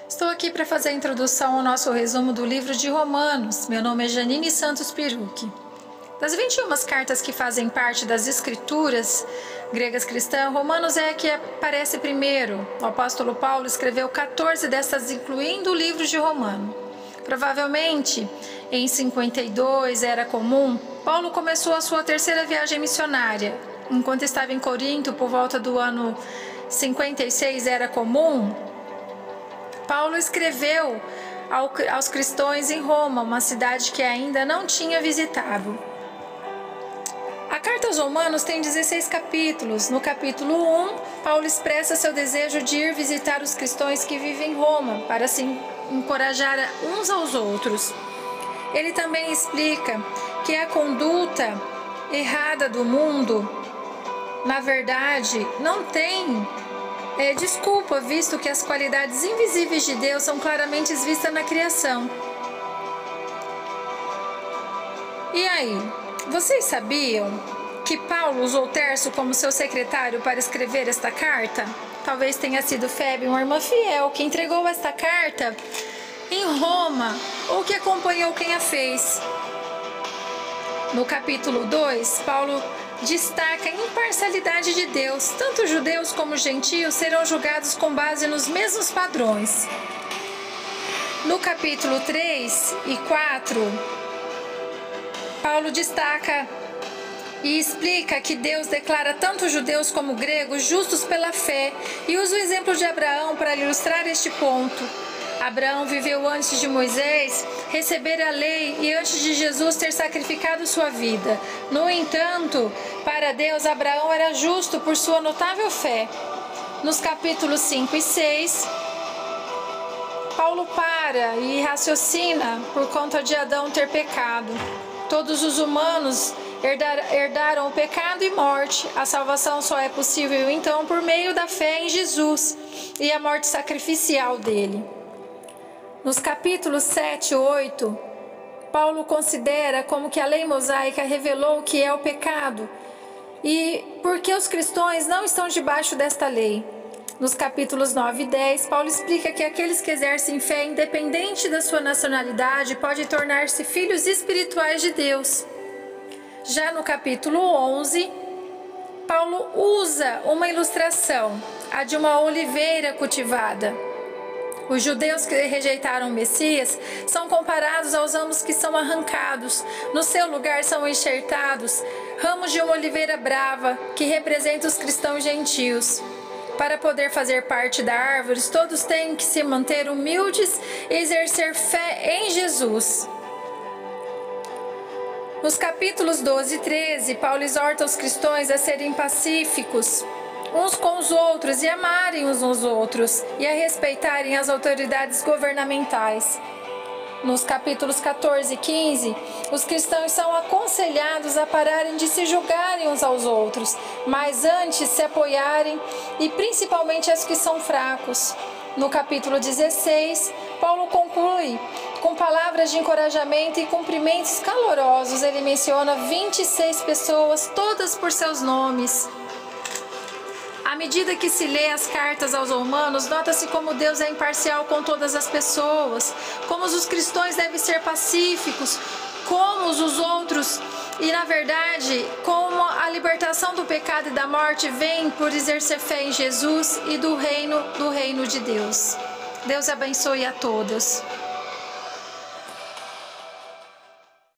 Estou aqui para fazer a introdução ao nosso resumo do livro de Romanos. Meu nome é Janine Santos Perucchi. Das 21 cartas que fazem parte das escrituras gregas cristãs, Romanos é a que aparece primeiro. O apóstolo Paulo escreveu 14 dessas, incluindo o livro de Romanos. Provavelmente, em 52 era comum, Paulo começou a sua terceira viagem missionária. Enquanto estava em Corinto, por volta do ano 56 era comum, Paulo escreveu aos cristãos em Roma, uma cidade que ainda não tinha visitado. A carta aos Romanos tem 16 capítulos. No capítulo 1, Paulo expressa seu desejo de ir visitar os cristãos que vivem em Roma, para se encorajar uns aos outros. Ele também explica que a conduta errada do mundo, na verdade, não tem desculpa, visto que as qualidades invisíveis de Deus são claramente vistas na criação. E aí, vocês sabiam que Paulo usou Terço como seu secretário para escrever esta carta? Talvez tenha sido Febe, uma irmã fiel, que entregou esta carta em Roma, ou que acompanhou quem a fez. No capítulo 2, Paulo destaca a imparcialidade de Deus. Tanto judeus como gentios serão julgados com base nos mesmos padrões. No capítulo 3 e 4, Paulo destaca e explica que Deus declara tanto judeus como gregos justos pela fé e usa o exemplo de Abraão para ilustrar este ponto. Abraão viveu antes de Moisés receber a lei e antes de Jesus ter sacrificado sua vida. No entanto, para Deus, Abraão era justo por sua notável fé. Nos capítulos 5 e 6, Paulo para e raciocina por conta de Adão ter pecado. Todos os humanos herdaram o pecado e morte. A salvação só é possível, então, por meio da fé em Jesus e a morte sacrificial dele. Nos capítulos 7 e 8, Paulo considera como que a lei mosaica revelou o que é o pecado e por que os cristãos não estão debaixo desta lei. Nos capítulos 9 e 10, Paulo explica que aqueles que exercem fé, independente da sua nacionalidade, podem tornar-se filhos espirituais de Deus. Já no capítulo 11, Paulo usa uma ilustração, a de uma oliveira cultivada. Os judeus que rejeitaram o Messias são comparados aos ramos que são arrancados. No seu lugar são enxertados ramos de uma oliveira brava, que representa os cristãos gentios. Para poder fazer parte da árvore, todos têm que se manter humildes e exercer fé em Jesus. Nos capítulos 12 e 13, Paulo exorta os cristãos a serem pacíficos uns com os outros e amarem uns aos outros e a respeitarem as autoridades governamentais. Nos capítulos 14 e 15, os cristãos são aconselhados a pararem de se julgarem uns aos outros, mas antes se apoiarem e principalmente as que são fracos. No capítulo 16, Paulo conclui com palavras de encorajamento e cumprimentos calorosos. Ele menciona 26 pessoas, todas por seus nomes. À medida que se lê as cartas aos Romanos, nota-se como Deus é imparcial com todas as pessoas, como os cristãos devem ser pacíficos, como os outros, e na verdade, como a libertação do pecado e da morte vem por exercer fé em Jesus e do reino de Deus. Deus abençoe a todos.